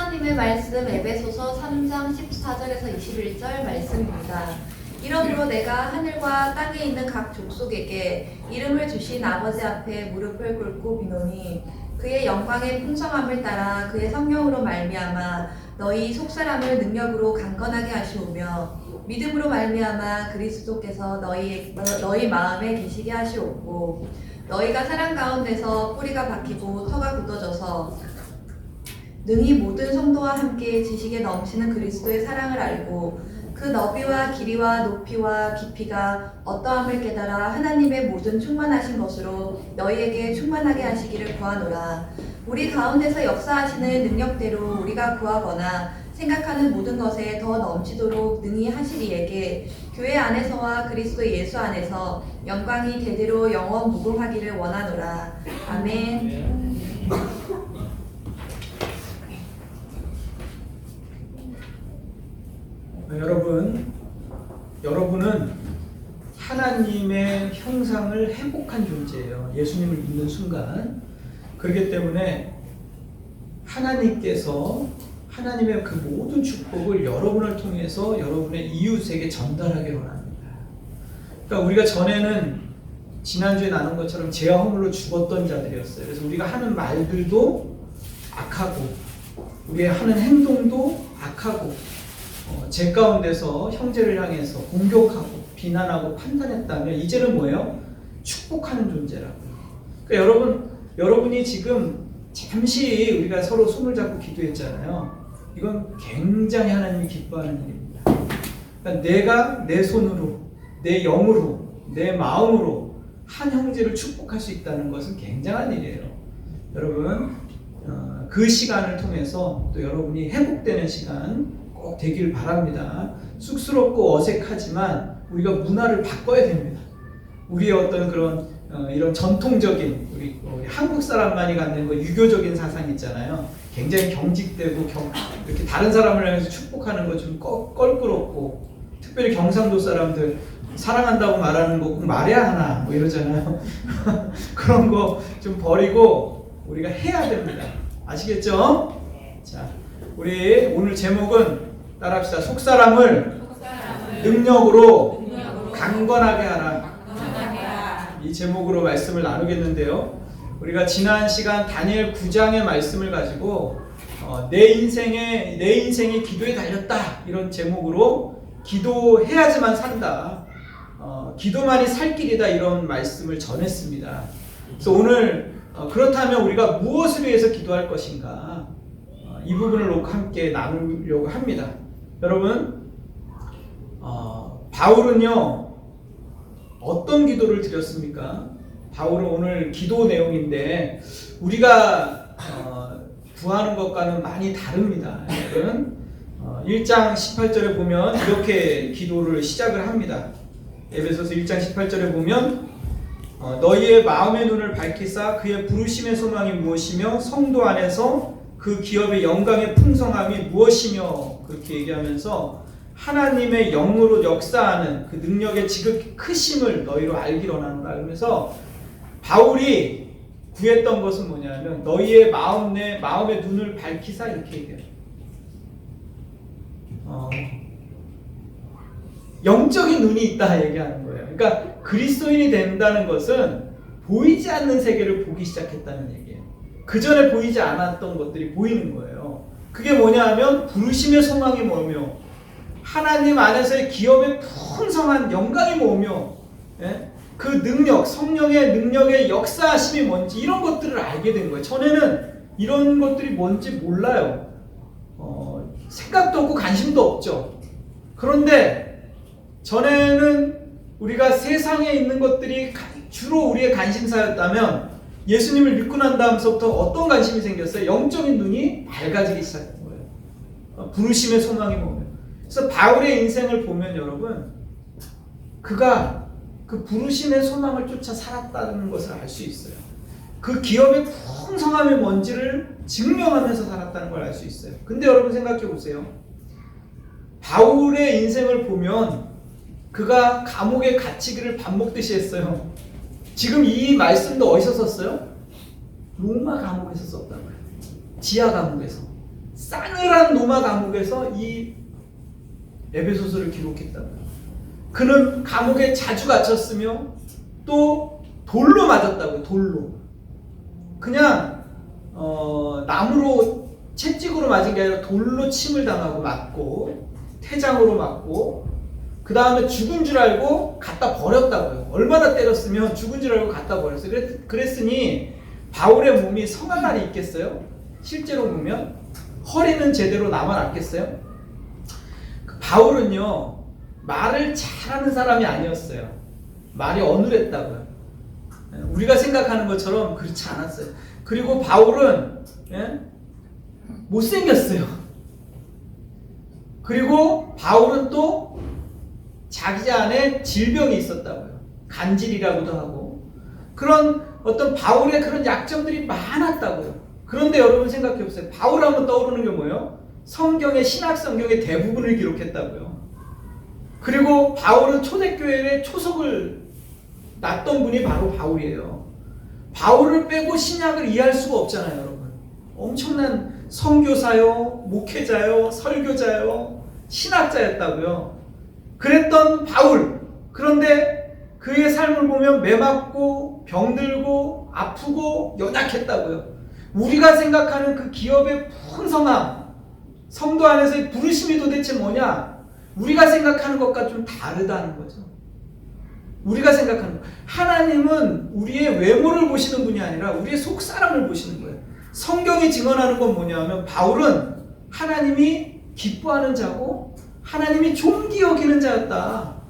하나님의 말씀 에베소서 3장 14절에서 21절 말씀입니다. 이러므로 내가 하늘과 땅에 있는 각 족속에게 이름을 주신 아버지 앞에 무릎을 꿇고 비노니 그의 영광의 풍성함을 따라 그의 성령으로 말미암아 너희 속사람을 능력으로 강건하게 하시오며 믿음으로 말미암아 그리스도께서 너희 마음에 계시게 하시옵고 너희가 사랑 가운데서 뿌리가 박히고 터가 굳어져서 능히 모든 성도와 함께 지식에 넘치는 그리스도의 사랑을 알고 그 너비와 길이와 높이와 깊이가 어떠함을 깨달아 하나님의 모든 충만하신 것으로 너희에게 충만하게 하시기를 구하노라. 우리 가운데서 역사하시는 능력대로 우리가 구하거나 생각하는 모든 것에 더 넘치도록 능히 하시리에게 교회 안에서와 그리스도 예수 안에서 영광이 대대로 영원 무궁하기를 원하노라. 아멘. 여러분은 하나님의 형상을 회복한 존재예요. 예수님을 믿는 순간. 그렇기 때문에 하나님께서 하나님의 그 모든 축복을 여러분을 통해서 여러분의 이웃에게 전달하기 원합니다. 그러니까 우리가 전에는 지난주에 나눈 것처럼 죄와 허물로 죽었던 자들이었어요. 그래서 우리가 하는 말들도 악하고 우리의 하는 행동도 악하고 죄 가운데서 형제를 향해서 공격하고 비난하고 판단했다면 이제는 뭐예요? 축복하는 존재라고요. 그러니까 여러분이 지금 잠시 우리가 서로 손을 잡고 기도했잖아요. 이건 굉장히 하나님이 기뻐하는 일입니다. 그러니까 내가 내 손으로, 내 영으로, 내 마음으로 한 형제를 축복할 수 있다는 것은 굉장한 일이에요. 여러분, 그 시간을 통해서 또 여러분이 회복되는 시간 꼭 되길 바랍니다. 쑥스럽고 어색하지만 우리가 문화를 바꿔야 됩니다. 우리의 어떤 그런 이런 전통적인 우리 한국 사람만이 갖는 거 유교적인 사상 있잖아요. 굉장히 경직되고 이렇게 다른 사람을 향해서 축복하는 거 좀 껄끄럽고 특별히 경상도 사람들 사랑한다고 말하는 거 꼭 말해야 하나 뭐 이러잖아요. 그런 거 좀 버리고 우리가 해야 됩니다. 아시겠죠? 자, 우리 오늘 제목은 따라합시다. 속사람을 능력으로 강건하게 하라. 이 제목으로 말씀을 나누겠는데요. 우리가 지난 시간 다니엘 9장의 말씀을 가지고 내 인생이 기도에 달렸다 이런 제목으로 기도해야지만 산다. 기도만이 살 길이다 이런 말씀을 전했습니다. 그래서 오늘 그렇다면 우리가 무엇을 위해서 기도할 것인가? 이 부분을 놓고 함께 나누려고 합니다. 여러분, 바울은요 어떤 기도를 드렸습니까? 바울은 오늘 기도 내용인데 우리가 구하는 것과는 많이 다릅니다. 여러분, 1장 18절에 보면 이렇게 기도를 시작을 합니다. 에베소서 1장 18절에 보면 너희의 마음의 눈을 밝히사 그의 부르심의 소망이 무엇이며 성도 안에서 그 기업의 영광의 풍성함이 무엇이며 그렇게 얘기하면서 하나님의 영으로 역사하는 그 능력의 지극히 크심을 너희로 알기로 하노라. 그러면서 바울이 구했던 것은 뭐냐면 너희의 마음의 눈을 밝히사 이렇게 얘기해요. 영적인 눈이 있다 얘기하는 거예요. 그러니까 그리스도인이 된다는 것은 보이지 않는 세계를 보기 시작했다는 얘기예요. 그 전에 보이지 않았던 것들이 보이는 거예요. 그게 뭐냐 하면 부르심의 소망이 뭐며 하나님 안에서의 기업의 풍성한 영광이 뭐며 그 능력, 성령의 능력의 역사하심이 뭔지 이런 것들을 알게 된 거예요. 전에는 이런 것들이 뭔지 몰라요. 생각도 없고 관심도 없죠. 그런데 전에는 우리가 세상에 있는 것들이 주로 우리의 관심사였다면 예수님을 믿고 난 다음서부터 어떤 관심이 생겼어요? 영적인 눈이 밝아지기 시작한 거예요. 부르심의 소망이 뭐예요? 그래서 바울의 인생을 보면 여러분, 그가 그 부르심의 소망을 쫓아 살았다는 것을 알 수 있어요. 그 기업의 풍성함이 뭔지를 증명하면서 살았다는 걸 알 수 있어요. 근데 여러분 생각해 보세요. 바울의 인생을 보면 그가 감옥에 갇히기를 밥 먹듯이 했어요. 지금 이 말씀도 어디서 썼어요? 로마 감옥에서 썼다고요. 지하 감옥에서. 싸늘한 로마 감옥에서 이 에베소서를 기록했다고요. 그는 감옥에 자주 갇혔으며 또 돌로 맞았다고요. 돌로. 그냥 나무로 채찍으로 맞은 게 아니라 돌로 침을 당하고 맞고 태장으로 맞고 그 다음에 죽은 줄 알고 갖다 버렸다고요. 얼마나 때렸으면 죽은 줄 알고 갖다 버렸어요. 그랬으니 바울의 몸이 성한 날이 있겠어요? 실제로 보면 허리는 제대로 남아났겠어요? 바울은요 말을 잘하는 사람이 아니었어요. 말이 어눌했다고요. 우리가 생각하는 것처럼 그렇지 않았어요. 그리고 바울은 못생겼어요. 그리고 바울은 또 자기 안에 질병이 있었다고요. 간질이라고도 하고 그런 어떤 바울의 그런 약점들이 많았다고요. 그런데 여러분 생각해 보세요. 바울 하면 떠오르는 게 뭐예요? 성경의 신약 성경의 대부분을 기록했다고요. 그리고 바울은 초대교회의 초석을 놨던 분이 바로 바울이에요. 바울을 빼고 신약을 이해할 수가 없잖아요, 여러분. 엄청난 선교사요, 목회자요, 설교자요, 신학자였다고요. 그랬던 바울. 그런데 그의 삶을 보면 매맞고 병들고 아프고 연약했다고요. 우리가 생각하는 그 기업의 풍성함, 성도 안에서의 부르심이 도대체 뭐냐? 우리가 생각하는 것과 좀 다르다는 거죠. 우리가 생각하는 것. 하나님은 우리의 외모를 보시는 분이 아니라 우리의 속사람을 보시는 거예요. 성경이 증언하는 건 뭐냐면 바울은 하나님이 기뻐하는 자고 하나님이 존귀 여기는 자였다.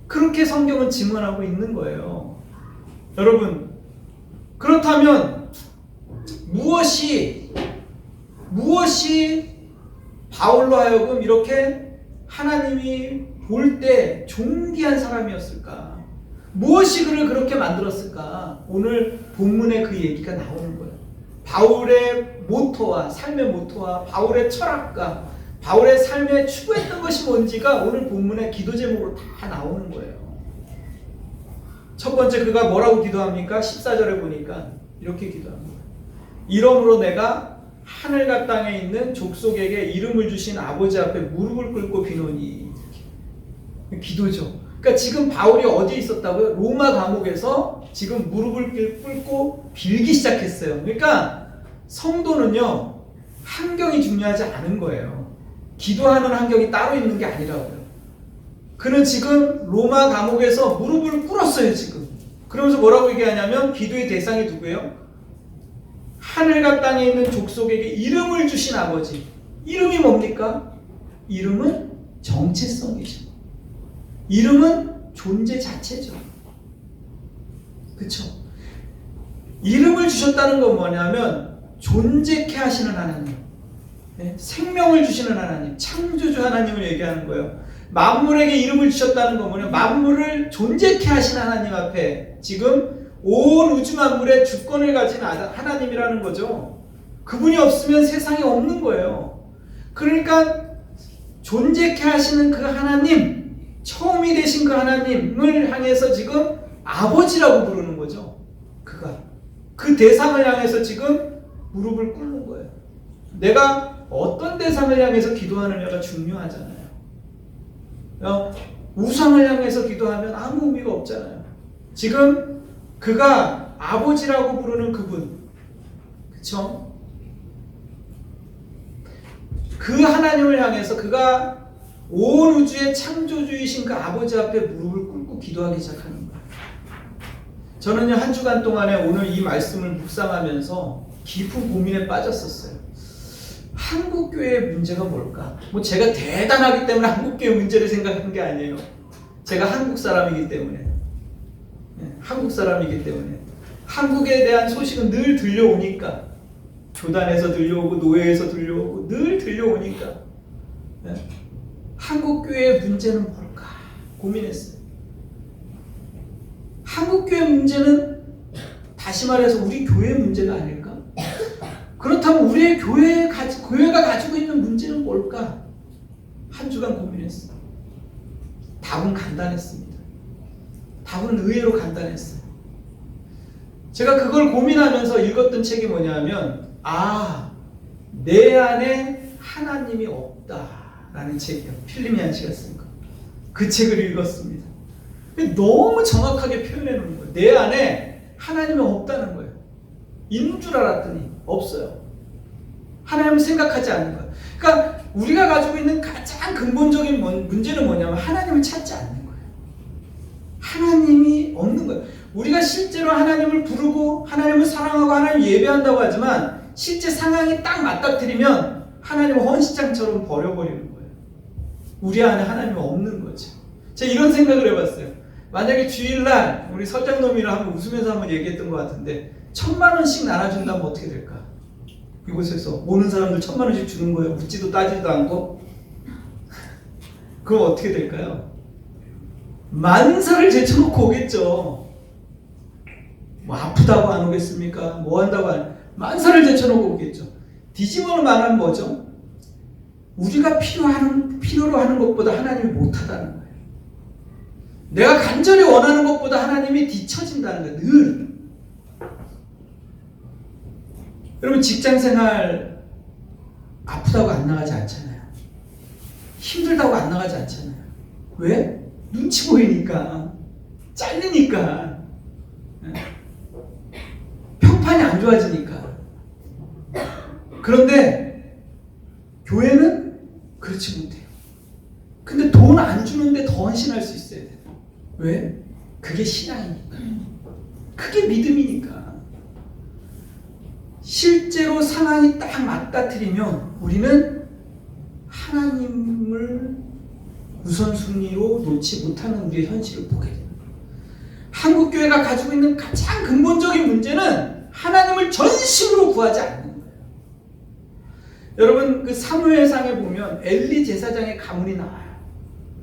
그렇게 성경은 증언하고 있는 거예요. 여러분, 그렇다면 무엇이 바울로 하여금 이렇게 하나님이 볼 때 존귀한 사람이었을까? 무엇이 그를 그렇게 만들었을까? 오늘 본문에 그 얘기가 나오는 거예요. 바울의 모토와 삶의 모토와 바울의 철학과 바울의 삶에 추구했던 것이 뭔지가 오늘 본문의 기도 제목으로 다 나오는 거예요. 첫 번째 그가 뭐라고 기도합니까? 14절에 보니까 이렇게 기도합니다. 이러므로 내가 하늘과 땅에 있는 족속에게 이름을 주신 아버지 앞에 무릎을 꿇고 비노니. 기도죠. 그러니까 지금 바울이 어디에 있었다고요? 로마 감옥에서 지금 무릎을 꿇고 빌기 시작했어요. 그러니까 성도는요 환경이 중요하지 않은 거예요. 기도하는 환경이 따로 있는 게 아니라고요. 그는 지금 로마 감옥에서 무릎을 꿇었어요. 지금 그러면서 뭐라고 얘기하냐면 기도의 대상이 누구예요? 하늘과 땅에 있는 족속에게 이름을 주신 아버지. 이름이 뭡니까? 이름은 정체성이죠. 이름은 존재 자체죠. 그쵸? 이름을 주셨다는 건 뭐냐면 존재케 하시는 하나님, 생명을 주시는 하나님, 창조주 하나님을 얘기하는 거예요. 만물에게 이름을 주셨다는 건 뭐냐면 만물을 존재케 하신 하나님 앞에 지금 온 우주 만물의 주권을 가진 하나님이라는 거죠. 그분이 없으면 세상에 없는 거예요. 그러니까 존재케 하시는 그 하나님, 처음이 되신 그 하나님을 향해서 지금 아버지라고 부르는 거죠. 그가 그 대상을 향해서 지금 무릎을 꿇는 거예요. 내가 어떤 대상을 향해서 기도하느냐가 중요하잖아요. 우상을 향해서 기도하면 아무 의미가 없잖아요. 지금 그가 아버지라고 부르는 그분, 그쵸? 그 하나님을 향해서 그가 온 우주의 창조주이신 그 아버지 앞에 무릎을 꿇고 기도하기 시작하는 거예요. 저는요 한 주간 동안에 오늘 이 말씀을 묵상하면서 깊은 고민에 빠졌었어요. 한국교회의 문제가 뭘까? 뭐 제가 대단하기 때문에 한국교회 문제를 생각한 게 아니에요. 제가 한국 사람이기 때문에. 한국 사람이기 때문에. 한국에 대한 소식은 늘 들려오니까. 교단에서 들려오고 노예에서 들려오고 늘 들려오니까. 한국교회의 문제는 뭘까? 고민했어요. 한국교회 문제는 다시 말해서 우리 교회의 문제가 아닐까? 그렇다면 우리의 교회가 가지고 있는 문제는 뭘까? 한 주간 고민했어요. 답은 간단했습니다. 답은 의외로 간단했어요. 제가 그걸 고민하면서 읽었던 책이 뭐냐면 내 안에 하나님이 없다라는 책이요. 필리미안 씨가 쓴 거. 그 책을 읽었습니다. 너무 정확하게 표현해 놓은 거예요. 내 안에 하나님이 없다는 거예요. 있는 줄 알았더니 없어요. 하나님을 생각하지 않는 거예요. 그러니까 우리가 가지고 있는 가장 근본적인 문제는 뭐냐면 하나님을 찾지 않는 거예요. 하나님이 없는 거예요. 우리가 실제로 하나님을 부르고 하나님을 사랑하고 하나님을 예배한다고 하지만 실제 상황이 딱 맞닥뜨리면 하나님을 헌시장처럼 버려버리는 거예요. 우리 안에 하나님이 없는 거죠. 제가 이런 생각을 해봤어요. 만약에 주일날 우리 설장놈이랑 한번 웃으면서 한번 얘기했던 것 같은데 1000만 원씩 나눠준다면 어떻게 될까? 이곳에서 오는 사람들 1000만 원씩 주는 거예요. 묻지도 따지도 않고. 그럼 어떻게 될까요? 만사를 제쳐놓고 오겠죠. 뭐 아프다고 안 오겠습니까? 뭐 한다고 만사를 제쳐놓고 오겠죠. 뒤집어 말하면 뭐죠? 우리가 필요로 하는 것보다 하나님이 못하다는 거예요. 내가 간절히 원하는 것보다 하나님이 뒤처진다는 거예요. 늘. 여러분 직장생활 아프다고 안 나가지 않잖아요. 힘들다고 안 나가지 않잖아요. 왜? 눈치 보이니까. 잘리니까. 평판이 안 좋아지니까. 그런데 교회는 그렇지 못해요. 근데 돈 안 주는데 더 헌신할 수 있어야 돼요. 왜? 그게 신앙이니까. 그게 믿음이니까. 실제로 상황이 딱 맞닥뜨리면 우리는 하나님을 우선순위로 놓지 못하는 우리의 현실을 보게 됩니다. 한국교회가 가지고 있는 가장 근본적인 문제는 하나님을 전심으로 구하지 않는 거예요. 여러분 그 사무엘상에 보면 엘리 제사장의 가문이 나와요.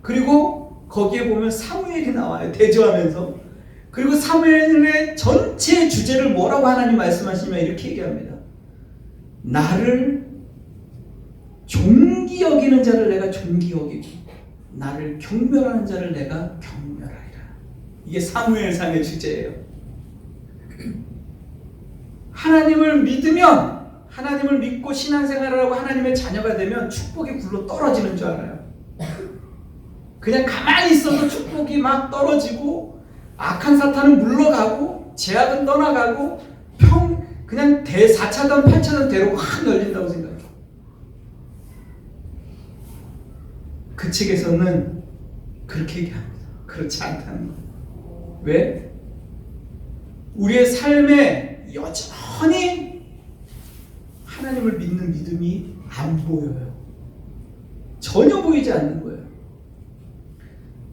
그리고 거기에 보면 사무엘이 나와요. 대조하면서. 그리고 사무엘의 전체 주제를 뭐라고 하나님 말씀하시면 이렇게 얘기합니다. 나를 존귀 여기는 자를 내가 존귀 여기고 나를 경멸하는 자를 내가 경멸하리라. 이게 사무엘상의 주제예요. 하나님을 믿으면 하나님을 믿고 신앙생활을 하고 하나님의 자녀가 되면 축복이 굴러 떨어지는 줄 알아요. 그냥 가만히 있어도 축복이 막 떨어지고 악한 사탄은 물러가고 제약은 떠나가고 그냥 4차단 8차단 대로 확 열린다고 생각해요. 그 책에서는 그렇게 얘기합니다. 그렇지 않다는 거예요. 왜? 우리의 삶에 여전히 하나님을 믿는 믿음이 안 보여요. 전혀 보이지 않는 거예요.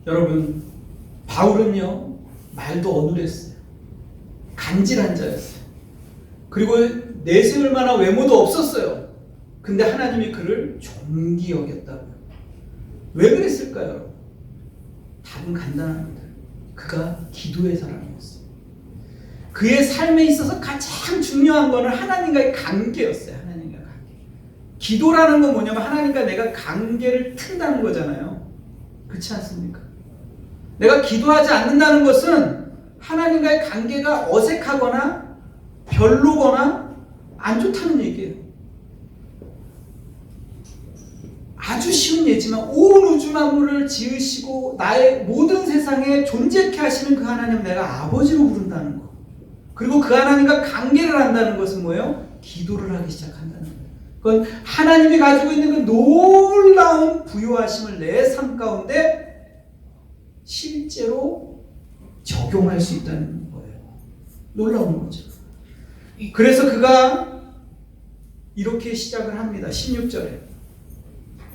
여러분 바울은요 말도 어눌했어요. 간질한 자였어요. 그리고 내세울 만한 외모도 없었어요. 근데 하나님이 그를 존귀 여겼다고요. 왜 그랬을까요? 답은 간단합니다. 그가 기도의 사람이었어요. 그의 삶에 있어서 가장 중요한 것은 하나님과의 관계였어요. 하나님과의 관계. 기도라는 건 뭐냐면 하나님과 내가 관계를 튼다는 거잖아요. 그렇지 않습니까? 내가 기도하지 않는다는 것은 하나님과의 관계가 어색하거나 별로거나 안 좋다는 얘기예요. 아주 쉬운 예지만 온 우주 만물을 지으시고 나의 모든 세상에 존재케 하시는 그 하나님 내가 아버지로 부른다는 거. 그리고 그 하나님과 관계를 한다는 것은 뭐예요? 기도를 하기 시작한다는 거예요. 그건 하나님이 가지고 있는 그 놀라운 부요하심을 내 삶 가운데 실제로 적용할 수 있다는 거예요. 놀라운 거죠. 그래서 그가 이렇게 시작을 합니다. 16절에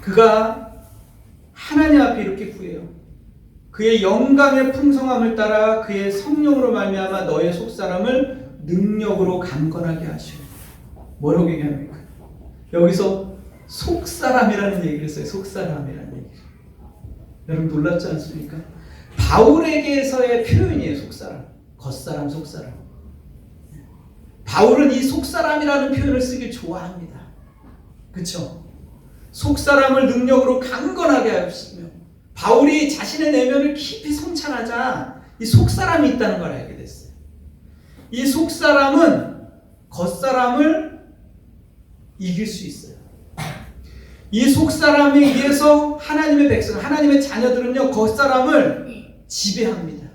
그가 하나님 앞에 이렇게 구해요. 그의 영광의 풍성함을 따라 그의 성령으로 말미암아 너의 속사람을 능력으로 강건하게 하시오. 뭐라고 얘기합니까? 여기서 속사람이라는 얘기를 했어요. 속사람이라는 얘기. 여러분 놀랍지 않습니까? 바울에게서의 표현이에요. 속사람, 겉사람, 속사람. 바울은 이 속사람이라는 표현을 쓰길 좋아합니다. 그렇죠? 속사람을 능력으로 강건하게 하시며 바울이 자신의 내면을 깊이 성찰하자 이 속사람이 있다는 걸 알게 됐어요. 이 속사람은 겉사람을 이길 수 있어요. 이 속사람에 의해서 하나님의 백성, 하나님의 자녀들은요, 겉사람을 지배합니다.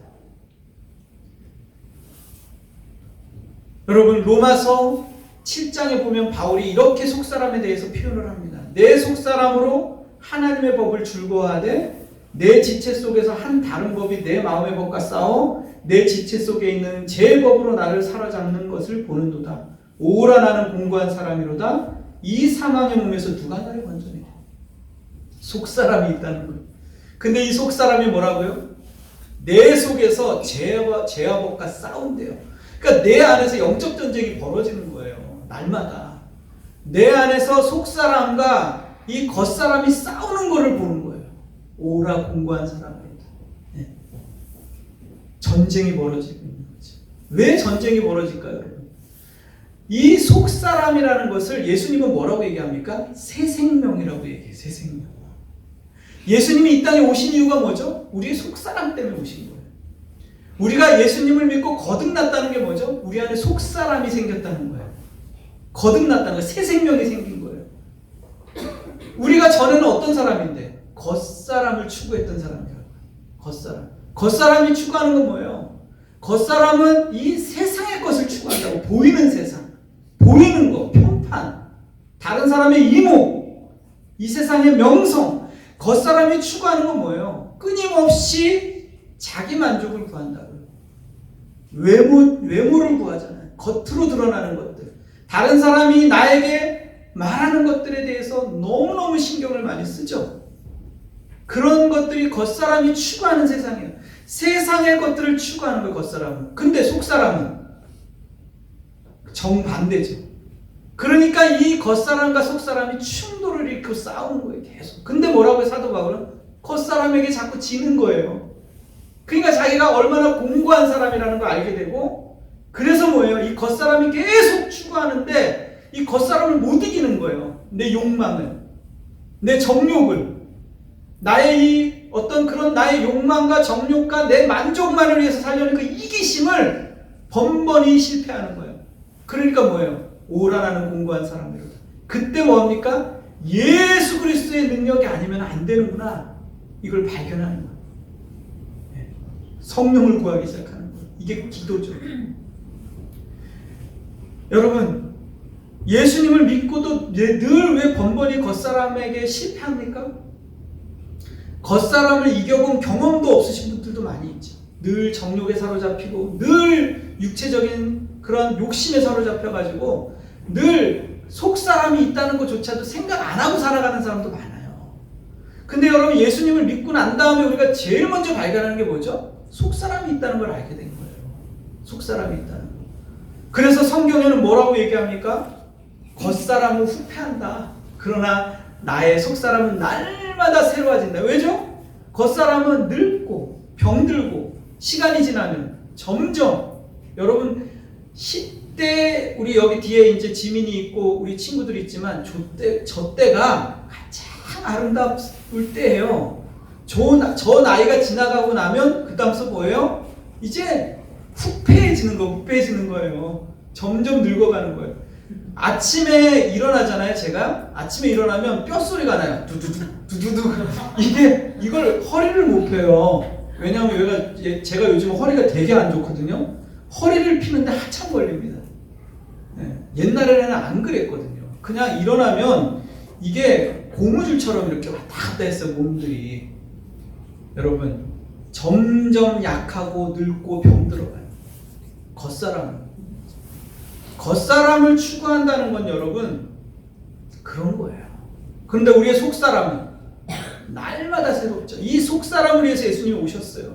여러분, 로마서 7장에 보면 바울이 이렇게 속사람에 대해서 표현을 합니다. 내 속사람으로 하나님의 법을 즐거워하되 내 지체 속에서 한 다른 법이 내 마음의 법과 싸워 내 지체 속에 있는 제 법으로 나를 사로잡는 것을 보는도다. 오라 나는 공고한 사람이로다. 이 사망의 몸에서 누가 나를 건져내랴. 속사람이 있다는 거예요. 근데 이 속사람이 뭐라고요? 내 속에서 죄와 법과 싸운대요. 그러니까 내 안에서 영적 전쟁이 벌어지는 거예요. 날마다. 내 안에서 속사람과 이 겉사람이 싸우는 거를 보는 거예요. 오라 공고한 사람입니다. 네. 전쟁이 벌어지고 있는 거죠. 왜 전쟁이 벌어질까요, 여러분? 이 속사람이라는 것을 예수님은 뭐라고 얘기합니까? 새 생명이라고 얘기해요. 새 생명. 예수님이 이 땅에 오신 이유가 뭐죠? 우리의 속사람 때문에 오신 거예요. 우리가 예수님을 믿고 거듭났다는 게 뭐죠? 우리 안에 속사람이 생겼다는 거예요. 거듭났다는 거예요. 새 생명이 생긴 거예요. 우리가 전에는 어떤 사람인데? 겉사람을 추구했던 사람이에요. 겉사람. 겉사람이 추구하는 건 뭐예요? 겉사람은 이 세상의 것을 추구한다고. 보이는 세상. 보이는 거. 편판. 다른 사람의 이목. 이 세상의 명성. 겉사람이 추구하는 건 뭐예요? 끊임없이 자기 만족을 구한다고요. 외모를 구하잖아요. 겉으로 드러나는 것들. 다른 사람이 나에게 말하는 것들에 대해서 너무너무 신경을 많이 쓰죠. 그런 것들이 겉사람이 추구하는 세상이에요. 세상의 것들을 추구하는 거예요, 겉사람은. 근데 속사람은 정반대죠. 그러니까 이 겉사람과 속사람이 충돌을 일으키고 싸우는 거예요, 계속. 근데 뭐라고요, 사도 바울은? 겉사람에게 자꾸 지는 거예요. 그러니까 자기가 얼마나 공고한 사람이라는 걸 알게 되고, 그래서 뭐예요? 이 겉사람이 계속 추구하는데 이 겉사람을 못 이기는 거예요. 내 욕망을, 내 정욕을, 나의 이 어떤 그런 나의 욕망과 정욕과 내 만족만을 위해서 살려는 그 이기심을 번번이 실패하는 거예요. 그러니까 뭐예요? 오라라는 공고한 사람이로다. 그때 뭡니까? 예수 그리스도의 능력이 아니면 안 되는구나. 이걸 발견하는 거예요. 성령을 구하기 시작하는 거예요. 이게 기도죠. 여러분, 예수님을 믿고도 늘 왜 번번이 겉사람에게 실패합니까? 겉사람을 이겨본 경험도 없으신 분들도 많이 있죠. 늘 정욕에 사로잡히고 늘 육체적인 그런 욕심에 사로잡혀가지고 늘 속사람이 있다는 것조차도 생각 안 하고 살아가는 사람도 많아요. 근데 여러분, 예수님을 믿고 난 다음에 우리가 제일 먼저 발견하는 게 뭐죠? 속사람이 있다는 걸 알게 된 거예요. 속사람이 있다는 거. 그래서 성경에는 뭐라고 얘기합니까? 겉사람은 후패한다. 그러나 나의 속사람은 날마다 새로워진다. 왜죠? 겉사람은 늙고 병들고 시간이 지나면 점점, 여러분 10대, 우리 여기 뒤에 이제 지민이 있고 우리 친구들이 있지만 저 때가 가장 아름다울 때예요. 저 나이가 지나가고 나면 그 다음서 뭐예요? 이제 후패해지는 거예요. 점점 늙어가는 거예요. 아침에 일어나잖아요. 제가 아침에 일어나면 뼛소리가 나요. 두두두. 이걸 허리를 못 펴요. 왜냐하면 제가 요즘 허리가 되게 안 좋거든요. 허리를 피는데 한참 걸립니다. 네. 옛날에는 안 그랬거든요. 그냥 일어나면 이게 고무줄처럼 이렇게 왔다 갔다 했어요, 몸들이. 여러분, 점점 약하고 늙고 병들어가요. 겉사람을 추구한다는 건 여러분 그런 거예요. 그런데 우리의 속사람은 날마다 새롭죠. 이 속사람을 위해서 예수님이 오셨어요.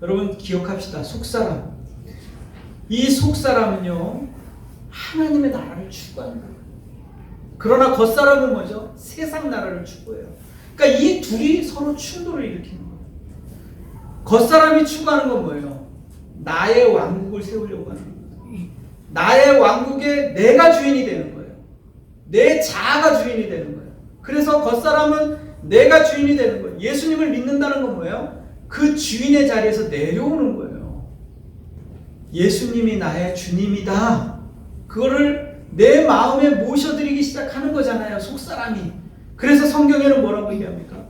여러분 기억합시다. 속사람. 이 속사람은요, 하나님의 나라를 추구하는 거예요. 그러나 겉사람은 뭐죠? 세상 나라를 추구해요. 그러니까 이 둘이 서로 충돌을 일으키는 거예요. 겉사람이 추구하는 건 뭐예요? 나의 왕국을 세우려고 하는 거예요. 나의 왕국에 내가 주인이 되는 거예요. 내 자아가 주인이 되는 거예요. 그래서 겉사람은 내가 주인이 되는 거예요. 예수님을 믿는다는 건 뭐예요? 그 주인의 자리에서 내려오는 거예요. 예수님이 나의 주님이다. 그거를 내 마음에 모셔드리기 시작하는 거잖아요. 속사람이. 그래서 성경에는 뭐라고 얘기합니까?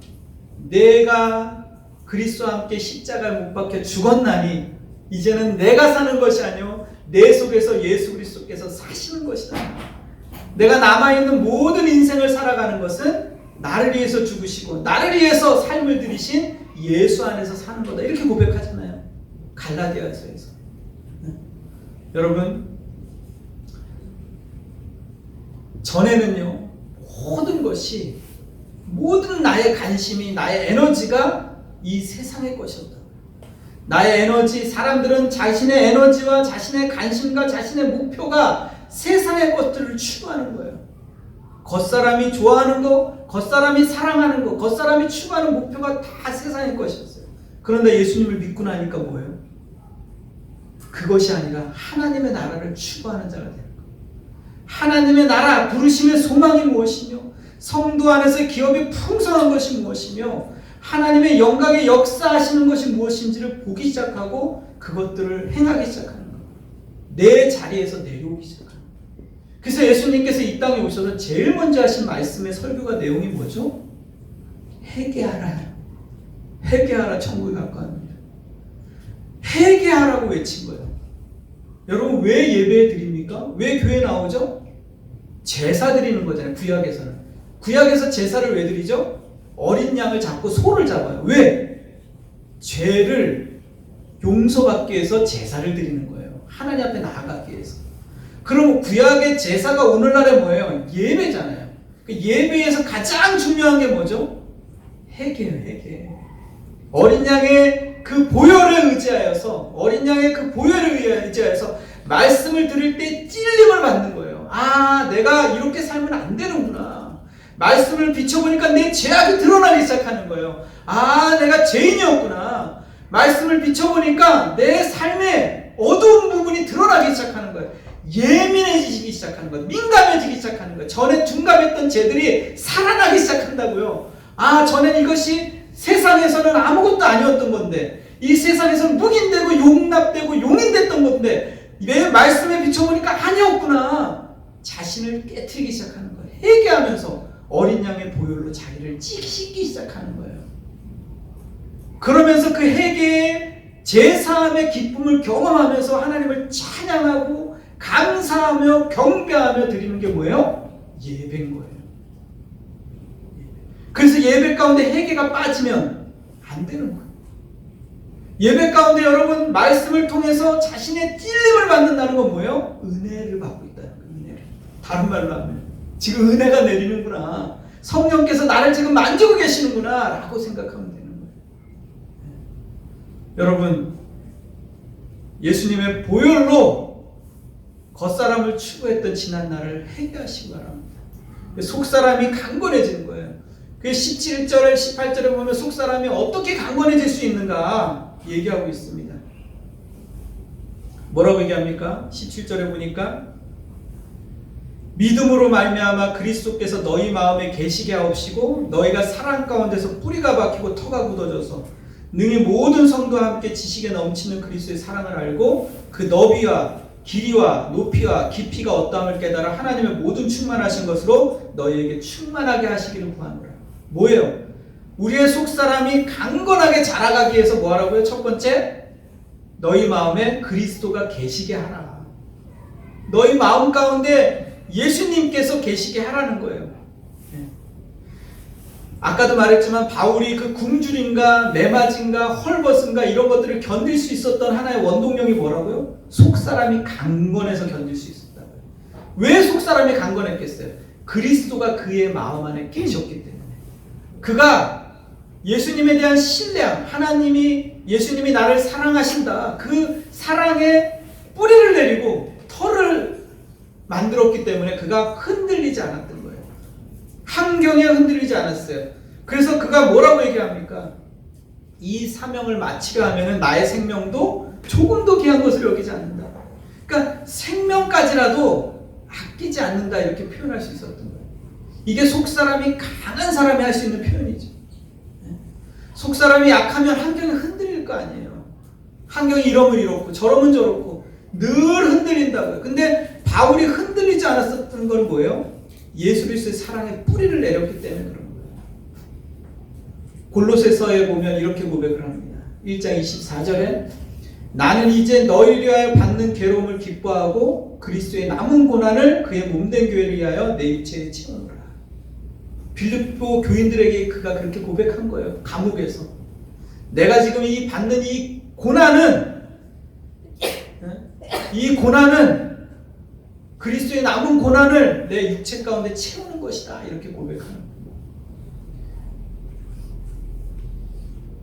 내가 그리스도와 함께 십자가에 못 박혀 죽었나니 이제는 내가 사는 것이 아니요 내 속에서 예수 그리스도께서 사시는 것이다. 내가 남아있는 모든 인생을 살아가는 것은 나를 위해서 죽으시고 나를 위해서 삶을 들이신 예수 안에서 사는 거다. 이렇게 고백하잖아요. 갈라디아서에서. 여러분, 전에는요, 모든 나의 관심이, 나의 에너지가 이 세상의 것이었다. 나의 에너지, 사람들은 자신의 에너지와 자신의 관심과 자신의 목표가 세상의 것들을 추구하는 거예요. 겉사람이 좋아하는 거, 겉사람이 사랑하는 거, 겉사람이 추구하는 목표가 다 세상의 것이었어요. 그런데 예수님을 믿고 나니까 뭐예요? 그것이 아니라 하나님의 나라를 추구하는 자가 되는 거예요. 하나님의 나라, 부르심의 소망이 무엇이며 성도 안에서의 기업이 풍성한 것이 무엇이며 하나님의 영광의 역사하시는 것이 무엇인지를 보기 시작하고 그것들을 행하기 시작하는 거예요. 내 자리에서 내려오기 시작하는 거예요. 그래서 예수님께서 이 땅에 오셔서 제일 먼저 하신 말씀의 설교가 내용이 뭐죠? 회개하라. 회개하라, 천국에 가까운 일. 회개하라고 외친 거예요. 여러분, 왜 예배 드립니까? 왜 교회 나오죠? 제사 드리는 거잖아요. 구약에서는. 구약에서 제사를 왜 드리죠? 어린 양을 잡고 소를 잡아요. 왜? 죄를 용서받기 위해서 제사를 드리는 거예요. 하나님 앞에 나아가기 위해서. 그럼 구약의 제사가 오늘날에 뭐예요? 예배잖아요. 그 예배에서 가장 중요한 게 뭐죠? 회개예요, 회개. 어린 양의 그 보혈에 의지하여서, 어린 양의 그 보혈에 의지하여서 말씀을 들을 때 찔림을 받는 거예요. 아, 내가 이렇게 살면 안 되는구나. 말씀을 비춰보니까 내 죄악이 드러나기 시작하는 거예요. 아, 내가 죄인이었구나. 말씀을 비춰보니까 내 삶의 어두운 부분이 드러나기 시작하는 거예요. 예민해지기 시작하는 거예요. 민감해지기 시작하는 거예요. 전에 둔감했던 죄들이 살아나기 시작한다고요. 아, 전엔 이것이 세상에서는 아무것도 아니었던 건데, 이 세상에서는 묵인되고 용납되고 용인됐던 건데, 내 말씀에 비춰보니까 아니었구나. 자신을 깨트리기 시작하는 거예요. 회개하면서 어린 양의 보혈로 자기를 씻기 시작하는 거예요. 그러면서 그 회개의 제사함의 기쁨을 경험하면서 하나님을 찬양하고 감사하며 경배하며 드리는 게 뭐예요? 예배인 거예요. 그래서 예배 가운데 회개가 빠지면 안 되는 거예요. 예배 가운데 여러분 말씀을 통해서 자신의 찔림을 받는다는 건 뭐예요? 은혜를 받고 있다는 거예요. 은혜를. 다른 말로 하면 지금 은혜가 내리는구나. 성령께서 나를 지금 만지고 계시는구나 라고 생각하면 되는 거예요. 여러분, 예수님의 보혈로 겉사람을 추구했던 지난 날을 회개하시기 바랍니다. 속사람이 강건해지는 거예요. 그 17절, 18절에 보면 속사람이 어떻게 강건해질 수 있는가 얘기하고 있습니다. 뭐라고 얘기합니까? 17절에 보니까 믿음으로 말미암아 그리스도께서 너희 마음에 계시게 하옵시고 너희가 사랑 가운데서 뿌리가 박히고 터가 굳어져서 능히 모든 성도와 함께 지식에 넘치는 그리스도의 사랑을 알고 그 너비와 길이와 높이와 깊이가 어떠함을 깨달아 하나님의 모든 충만하신 것으로 너희에게 충만하게 하시기를 구하노라. 뭐예요? 우리의 속사람이 강건하게 자라가기 위해서 뭐 하라고요? 첫 번째, 너희 마음에 그리스도가 계시게 하라. 너희 마음 가운데 예수님께서 계시게 하라는 거예요. 아까도 말했지만 바울이 그 굶주림과 매맞음과 헐벗음과 이런 것들을 견딜 수 있었던 하나의 원동력이 뭐라고요? 속사람이 강건해서 견딜 수 있었다고요. 왜 속사람이 강건했겠어요? 그리스도가 그의 마음 안에 계셨기 때문에. 그가 예수님에 대한 신뢰함, 예수님이 나를 사랑하신다. 그 사랑에 뿌리를 내리고 터를 만들었기 때문에 그가 흔들리지 않았던 거예요. 환경에 흔들리지 않았어요. 그래서 그가 뭐라고 얘기합니까? 이 사명을 마치려 하면 나의 생명도 조금도 귀한 것을 여기지 않는다. 그러니까 생명까지라도 아끼지 않는다 이렇게 표현할 수 있었던 거예요. 이게 속사람이 강한 사람이 할 수 있는 표현이죠. 속사람이 약하면 환경이 흔들릴 거 아니에요. 환경이 이러면 이렇고 저러면 저렇고 늘 흔들린다고요. 근데 바울이 흔들리지 않았었던 건 뭐예요? 예수 그리스도의 사랑의 뿌리를 내렸기 때문에 그런 거예요. 골로새서에 보면 이렇게 고백을 합니다. 1장 24절에 나는 이제 너희를 위하여 받는 괴로움을 기뻐하고 그리스도의 남은 고난을 그의 몸된 교회를 위하여 내 육체에 채우노라. 빌립보 교인들에게 그가 그렇게 고백한 거예요. 감옥에서. 내가 지금 이 받는 이 고난은 그리스도의 남은 고난을 내 육체 가운데 채우는 것이다. 이렇게 고백하는 거예요.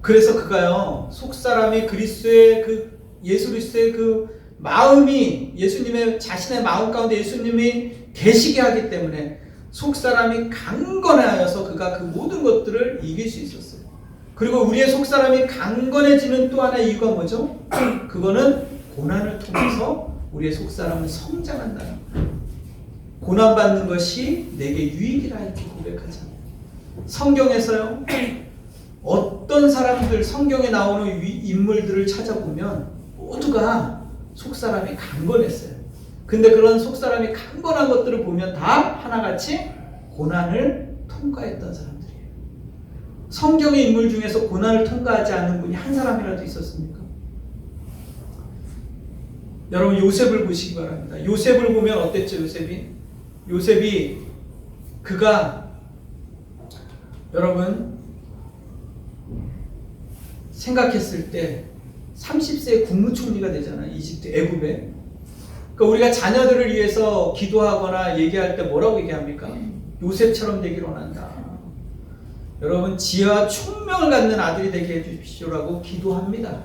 그래서 그가요, 속사람이 그리스도의 예수 그리스도의 마음이 예수님의 자신의 마음 가운데 예수님이 계시게 하기 때문에 속사람이 강건하여서 그가 그 모든 것들을 이길 수 있었어요. 그리고 우리의 속사람이 강건해지는 또 하나의 이유가 뭐죠? 그거는 고난을 통해서 우리의 속사람은 성장한다는 거예요. 고난받는 것이 내게 유익이라 이렇게 고백하잖아요. 성경에서요, 어떤 사람들, 성경에 나오는 인물들을 찾아보면 모두가 속사람이 강건했어요. 근데 그런 속사람이 강건한 것들을 보면 다 하나같이 고난을 통과했던 사람들이에요. 성경의 인물 중에서 고난을 통과하지 않는 분이 한 사람이라도 있었습니까? 여러분 요셉을 보시기 바랍니다. 요셉을 보면 어땠죠? 요셉이 그가 여러분 생각했을 때 30세에 국무총리가 되잖아요. 이집트 애굽에. 그러니까 우리가 자녀들을 위해서 기도하거나 얘기할 때 뭐라고 얘기합니까? 요셉처럼 되기를 원한다. 여러분 지혜와 총명을 갖는 아들이 되게 해주십시오라고 기도합니다.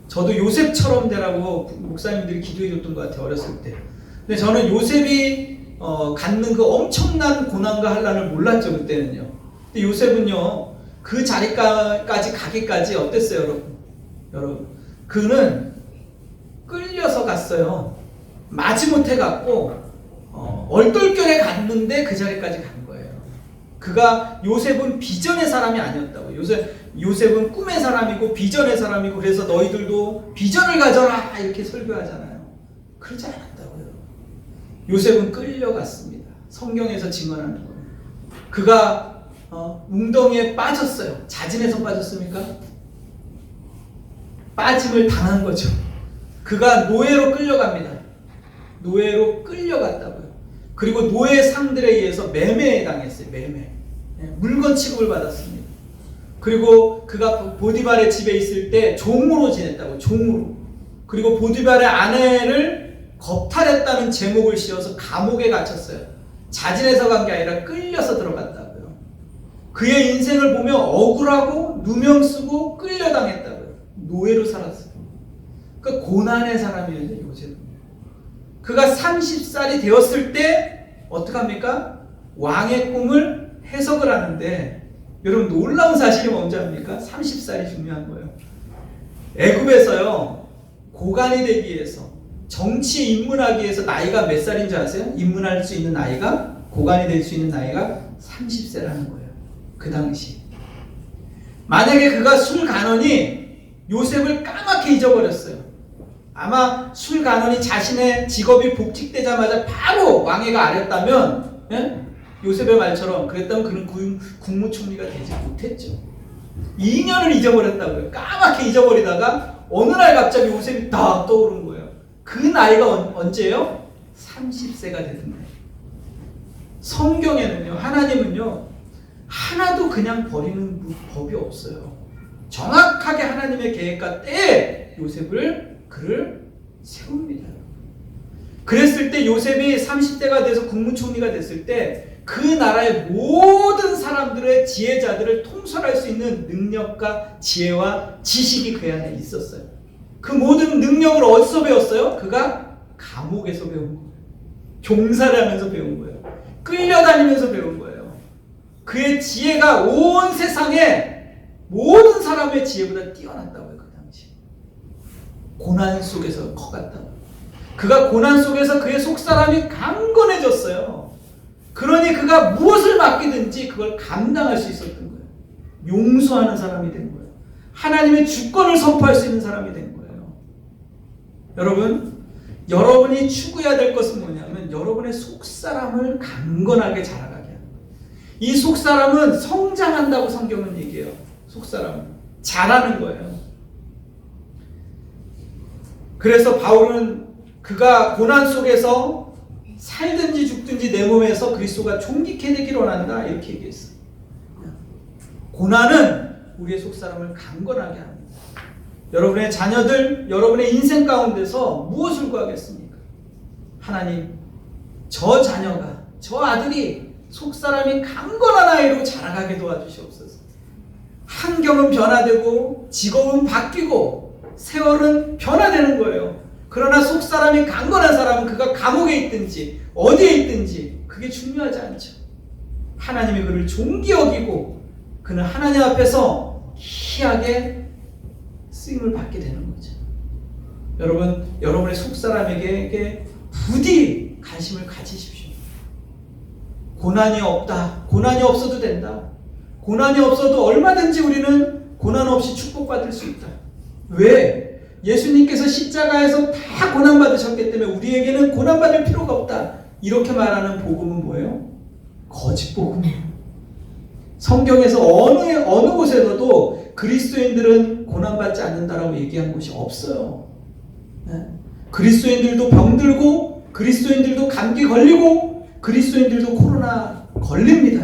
저도 요셉처럼 되라고 목사님들이 기도해 줬던 것 같아요. 어렸을 때. 근데 저는 요셉이 갖는 그 엄청난 고난과 환난을 몰랐죠. 그때는요. 근데 요셉은요. 그 자리까지 가기까지 어땠어요, 여러분? 그는 끌려서 갔어요. 마지못해 갔고 얼떨결에 갔는데 그 자리까지 간 거예요. 요셉은 비전의 사람이 아니었다고. 요셉은 꿈의 사람이고 비전의 사람이고 그래서 너희들도 비전을 가져라 이렇게 설교하잖아요. 그러지 않았다고요. 요셉은 끌려갔습니다. 성경에서 증언하는 거예요. 그가 웅덩이에 빠졌어요. 자진해서 빠졌습니까? 빠짐을 당한 거죠. 그가 노예로 끌려갑니다. 노예로 끌려갔다고요. 그리고 노예 상들에 의해서 매매에 당했어요. 매매. 물건 취급을 받았습니다. 그리고 그가 보디발의 집에 있을 때 종으로 지냈다고요. 종으로. 그리고 보디발의 아내를 겁탈했다는 제목을 씌워서 감옥에 갇혔어요. 자진해서 간 게 아니라 끌려서 들어갔다고요. 그의 인생을 보며 억울하고 누명 쓰고 끌려당했다고요. 노예로 살았어요. 그 고난의 사람이에요. 요셉은. 그가 30살이 되었을 때 어떡합니까? 왕의 꿈을 해석을 하는데 여러분 놀라운 사실이 뭔지 압니까? 30살이 중요한 거예요. 애굽에서요. 고관이 되기 위해서 정치에 입문하기 위해서 나이가 몇 살인 줄 아세요? 입문할 수 있는 나이가 고관이 될 수 있는 나이가 30세라는 거예요. 그 당시. 만약에 그가 술간원이 요셉을 까맣게 잊어버렸어요. 아마 술간원이 자신의 직업이 복직되자마자 바로 왕위가 아렸다면 요셉의 말처럼 그랬다면 그는 국무총리가 되지 못했죠. 2년을 잊어버렸다고요. 까맣게 잊어버리다가 어느 날 갑자기 요셉이 딱 떠오른 거예요. 그 나이가 언제예요? 30세가 되던 거예요. 성경에는요, 하나님은요, 하나도 그냥 버리는 법이 없어요. 정확하게 하나님의 계획과 때에 그를 세웁니다. 그랬을 때 요셉이 30대가 돼서 국무총리가 됐을 때 그 나라의 모든 사람들의 지혜자들을 통솔할 수 있는 능력과 지혜와 지식이 그 안에 있었어요. 그 모든 능력을 어디서 배웠어요? 그가 감옥에서 배운 거예요. 종살이 하면서 배운 거예요. 끌려다니면서 배운 거예요. 그의 지혜가 온 세상에 모든 사람의 지혜보다 뛰어났다고요. 그 당시. 고난 속에서 커갔다고. 그가 고난 속에서 그의 속사람이 강건해졌어요. 그러니 그가 무엇을 맡기든지 그걸 감당할 수 있었던 거예요. 용서하는 사람이 된 거예요. 하나님의 주권을 선포할 수 있는 사람이 된 거예요. 여러분, 여러분이 추구해야 될 것은 뭐냐면 뭐냐면 여러분의 속사람을 강건하게 자라가게 하는 거예요. 이 속사람은 성장한다고 성경은 얘기해요. 속사람은 자라는 거예요. 그래서 바울은 그가 고난 속에서 살든지 죽든지 내 몸에서 그리스도가 존귀케 되기를 원한다 이렇게 얘기했어요. 고난은 우리의 속사람을 강건하게 합니다. 여러분의 자녀들, 여러분의 인생 가운데서 무엇을 구하겠습니까? 하나님, 저 자녀가, 저 아들이 속사람이 강건한 아이로 자라가게 도와주시옵소서. 환경은 변화되고 직업은 바뀌고 세월은 변화되는 거예요. 그러나 속사람이 강건한 사람은 그가 감옥에 있든지 어디에 있든지 그게 중요하지 않죠. 하나님이 그를 존귀 여기고 그는 하나님 앞에서 희하게 쓰임을 받게 되는 거죠. 여러분, 여러분의 속사람에게 부디 관심을 가지십시오. 고난이 없다. 고난이 없어도 된다. 고난이 없어도 얼마든지 우리는 고난 없이 축복받을 수 있다. 왜? 예수님께서 십자가에서 다 고난받으셨기 때문에 우리에게는 고난받을 필요가 없다. 이렇게 말하는 복음은 뭐예요? 거짓 복음이에요. 성경에서 어느 곳에서도 그리스도인들은 고난받지 않는다라고 얘기한 곳이 없어요. 네? 그리스도인들도 병들고 그리스도인들도 감기 걸리고 그리스도인들도 코로나 걸립니다.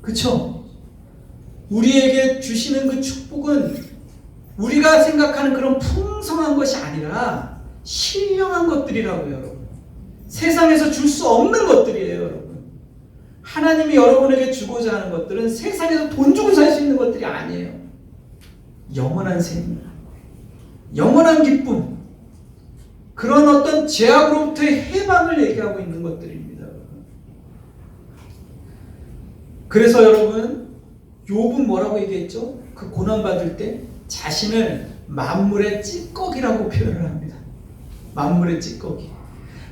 그렇죠? 우리에게 주시는 그 축복은 우리가 생각하는 그런 풍성한 것이 아니라 신령한 것들이라고요, 여러분. 세상에서 줄 수 없는 것들이에요, 여러분. 하나님이 여러분에게 주고자 하는 것들은 세상에서 돈 주고 살 수 있는 것들이 아니에요. 영원한 생명, 영원한 기쁨, 그런 어떤 죄악으로부터의 해방을 얘기하고 있는 것들입니다. 그래서 여러분, 욥은 뭐라고 얘기했죠? 그 고난받을 때 자신을 만물의 찌꺼기라고 표현을 합니다. 만물의 찌꺼기.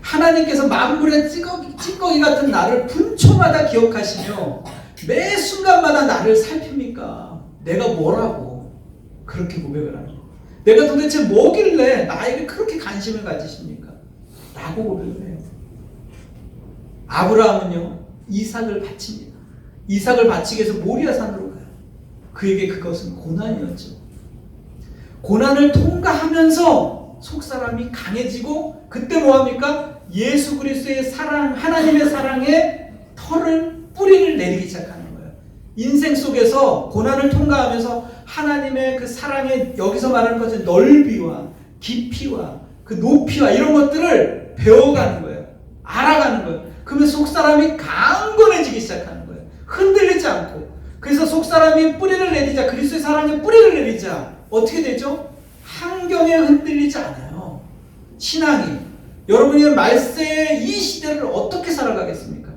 하나님께서 만물의 찌꺼기 같은 나를 분초마다 기억하시며 매 순간마다 나를 살핍니까? 내가 뭐라고 그렇게 고백을 합니다. 내가 도대체 뭐길래 나에게 그렇게 관심을 가지십니까? 라고 고백을 해요. 아브라함은요, 이삭을 바칩니다. 이삭을 바치기 위해서 모리아산으로 가요. 그에게 그것은 고난이었죠. 고난을 통과하면서 속사람이 강해지고 그때 뭐합니까? 예수 그리스도의 사랑, 하나님의 사랑에 뿌리를 내리기 시작하는 거예요. 인생 속에서 고난을 통과하면서 하나님의 그 사랑의 여기서 말하는 것은 넓이와 깊이와 그 높이와 이런 것들을 배워가는 거예요. 알아가는 거예요. 그러면 속사람이 강건해지기 시작하는 거예요. 흔들리지 않고. 그래서 속사람이 뿌리를 내리자, 그리스도의 사랑에 뿌리를 내리자 어떻게 되죠? 환경에 흔들리지 않아요. 신앙이. 여러분이 말세의 이 시대를 어떻게 살아가겠습니까?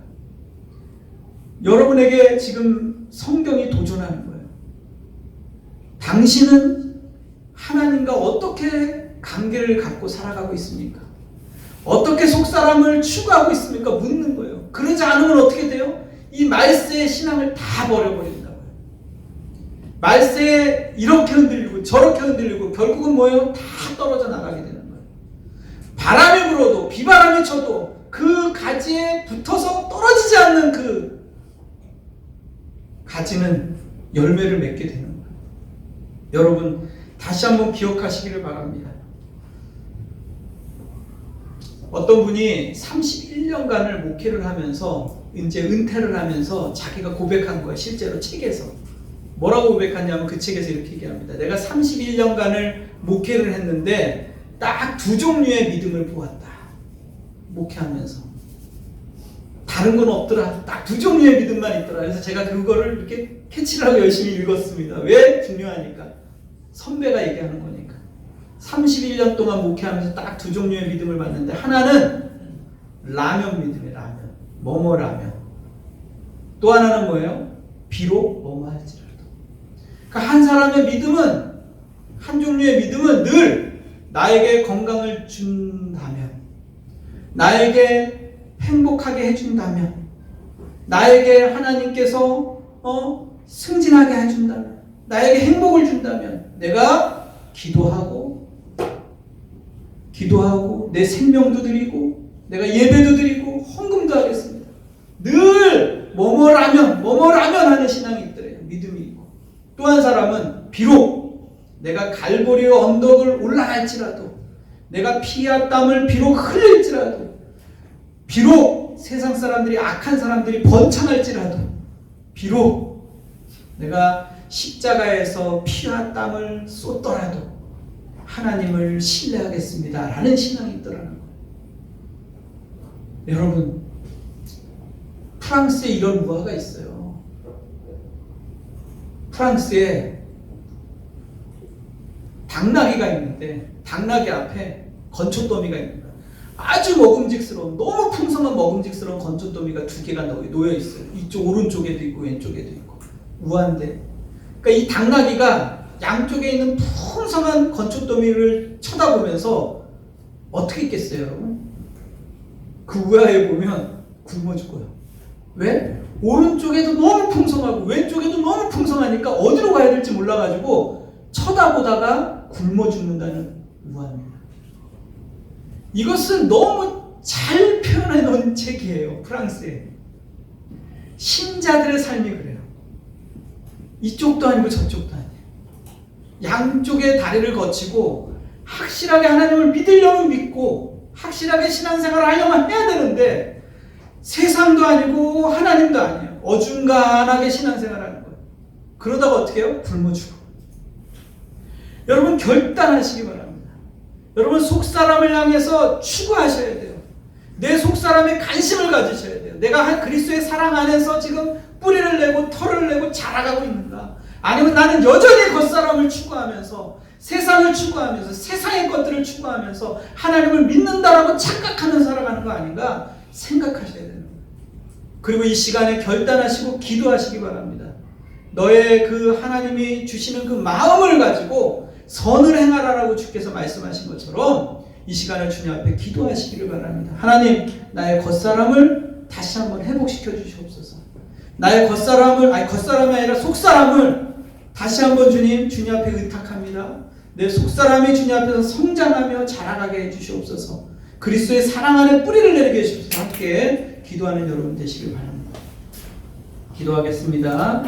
여러분에게 지금 성경이 도전하는 거예요. 당신은 하나님과 어떻게 관계를 갖고 살아가고 있습니까? 어떻게 속사람을 추구하고 있습니까? 묻는 거예요. 그러지 않으면 어떻게 돼요? 이 말세의 신앙을 다 버려버린다고요. 말세에 이렇게 흔들리고 저렇게 흔들리고 결국은 뭐예요? 다 떨어져 나가게 되는 거예요. 바람이 불어도 비바람이 쳐도 그 가지에 붙어서 떨어지지 않는 그 가지는 열매를 맺게 되는 거예요. 여러분 다시 한번 기억하시기를 바랍니다. 어떤 분이 31년간을 목회를 하면서 이제 은퇴를 하면서 자기가 고백한 거예요. 실제로 책에서. 뭐라고 고백하냐면 그 책에서 이렇게 얘기합니다. 내가 31년간을 목회를 했는데 딱 두 종류의 믿음을 보았다. 목회하면서. 다른 건 없더라. 딱 두 종류의 믿음만 있더라. 그래서 제가 그거를 이렇게 캐치를 하고 열심히 읽었습니다. 왜? 중요하니까. 선배가 얘기하는 거니까. 31년 동안 목회하면서 딱 두 종류의 믿음을 봤는데 하나는 라면 믿음이에요. 라면. 뭐뭐 라면. 또 하나는 뭐예요? 비록 뭐뭐 할지라도. 그러니까 한 사람의 믿음은, 한 종류의 믿음은 늘 나에게 건강을 준다면, 나에게 행복하게 해준다면, 나에게 하나님께서 승진하게 해준다면, 나에게 행복을 준다면 내가 기도하고 내 생명도 드리고 내가 예배도 드리고 헌금도 하겠습니다. 늘 뭐뭐라면 하는 신앙이 있더래요. 믿음이 있고. 또 한 사람은 비록 내가 갈보리 언덕을 올라갈지라도, 내가 피와 땀을 비록 흘릴지라도, 비록 세상 사람들이, 악한 사람들이 번창할지라도, 비록 내가 십자가에서 피와 땀을 쏟더라도 하나님을 신뢰하겠습니다 라는 신앙이 있더라는 거예요. 여러분, 프랑스에 이런 무화가 있어요. 프랑스에 당나귀가 있는데 당나귀 앞에 건초더미가 있는 거예요. 아주 먹음직스러운, 너무 풍성한 먹음직스러운 건초더미가 두 개가 놓여 있어요. 이쪽 오른쪽에도 있고 왼쪽에도 있고. 우한데, 그러니까 이 당나귀가 양쪽에 있는 풍성한 건초더미를 쳐다보면서 어떻게 있겠어요, 여러분? 그 우하에 보면 굶어 죽어요. 왜? 오른쪽에도 너무 풍성하고 왼쪽에도 너무 풍성하니까 어디로 가야 될지 몰라가지고 쳐다보다가 굶어 죽는다는 우화입니다. 이것은 너무 잘 표현해 놓은 책이에요. 프랑스에. 신자들의 삶이 그래요. 이쪽도 아니고 저쪽도 아니에요. 양쪽의 다리를 거치고 확실하게 하나님을 믿으려면 믿고 확실하게 신앙생활을 하려면 해야 되는데 세상도 아니고 하나님도 아니에요. 어중간하게 신앙생활하는 거예요. 그러다가 어떻게 해요? 굶어 죽어. 여러분, 결단하시기 바랍니다. 여러분, 속사람을 향해서 추구하셔야 돼요. 내 속사람에 관심을 가지셔야 돼요. 내가 그리스도의 사랑 안에서 지금 뿌리를 내고 털을 내고 자라가고 있는가? 아니면 나는 여전히 겉사람을 추구하면서 세상을 추구하면서 세상의 것들을 추구하면서 하나님을 믿는다라고 착각하는 살아가는 거 아닌가 생각하셔야 되는 거예요. 그리고 이 시간에 결단하시고 기도하시기 바랍니다. 너의 그 하나님이 주시는 그 마음을 가지고 선을 행하라라고 주께서 말씀하신 것처럼 이 시간에 주님 앞에 기도하시기를 바랍니다. 하나님, 나의 겉사람을 다시 한번 회복시켜 주시옵소서. 나의 겉사람이 아니라 속사람을 다시 한번 주님 앞에 의탁합니다. 내 속사람이 주님 앞에서 성장하며 자라가게 해주시옵소서. 그리스도의 사랑 안에 뿌리를 내리게 해주셔서 함께 기도하는 여러분 되시길 바랍니다. 기도하겠습니다.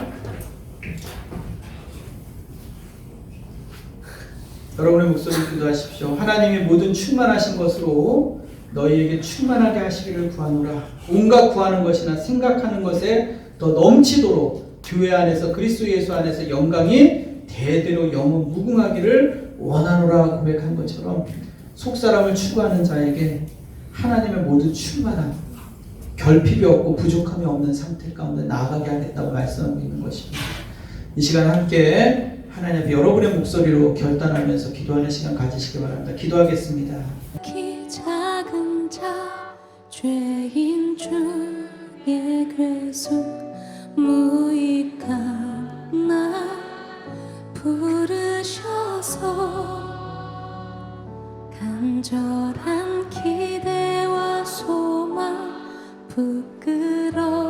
여러분의 목소리를 기도하십시오. 하나님이 모든 충만하신 것으로 너희에게 충만하게 하시기를 구하노라. 온갖 구하는 것이나 생각하는 것에 더 넘치도록 교회 안에서 그리스도 예수 안에서 영광이 대대로 영원 무궁하기를 원하노라 고백한 것처럼 속사람을 추구하는 자에게 하나님의 모든 충만함, 결핍이 없고 부족함이 없는 상태 가운데 나아가게 하겠다고 말씀하고 있는 것입니다. 이 시간 함께 하나님 앞에 여러분의 목소리로 결단하면서 기도하는 시간 가지시기 바랍니다. 기도하겠습니다. 키 작은 자 죄인 중에 괴수 무익한 나 부르셔서 간절한 기대와 소망 부끄럽지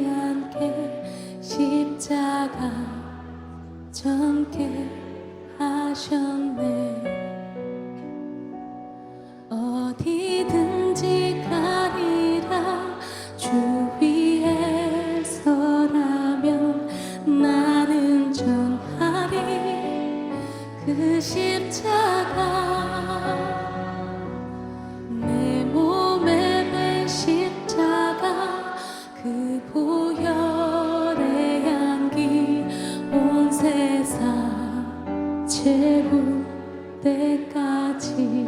않게 십자가 젊게 하셨네. 어디든지 가리라 주 위에 서라면 나는 전하리 그 십자가 내 몸에 맨 십자가 그 보혈의 향기 온 세상 채울 때까지